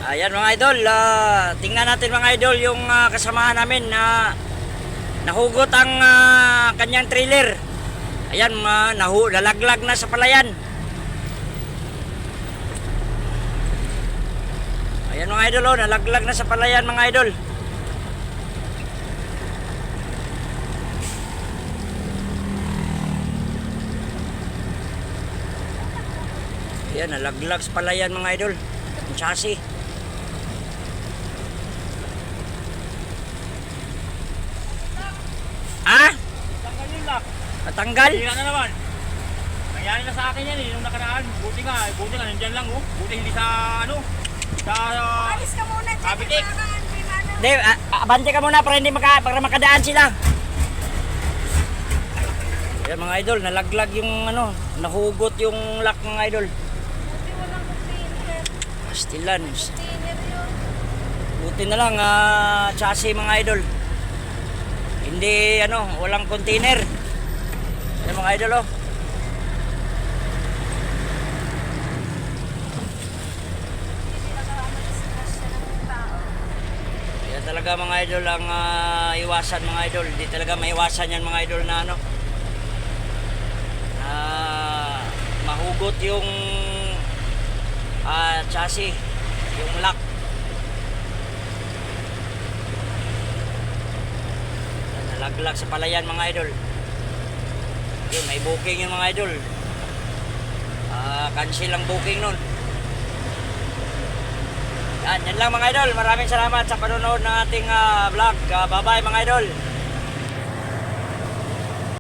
Ayan mga idol, tingnan natin mga idol yung kasamahan namin na nahugot ang kanyang trailer. Ayan, nalaglag na sa palayan. Ayan mga idol, nalaglag na sa palayan mga idol. Ayan, nalaglag sa palayan mga idol. Ang chassis. Tanggal yung lock. Natanggal? Hindi na naman. Nangyari na sa akin yan nung nakaraan. Buti nga, nandyan lang Buti hindi sa Alis ka muna dyan. Kabitik. Hindi, abante ka muna para makadaan sila. Ayan mga idol, nalaglag yung nahugot yung lock mga idol. Buti walang container. Pastilan. Container yun. Buti na lang, chassis mga idol. Hindi, walang container. Ayan mga idol, oh. Hindi nakaka-stress siya ng tao. Ayan talaga mga idol ang iwasan mga idol. Hindi talaga maiwasan yan mga idol na mahugot yung chassis, yung lock. Nalaglag sa palayan mga idol. Yun, may booking yung mga idol. Cancel ang booking nun. Yan lang mga idol. Maraming salamat sa panonood ng ating vlog. Bye bye mga idol.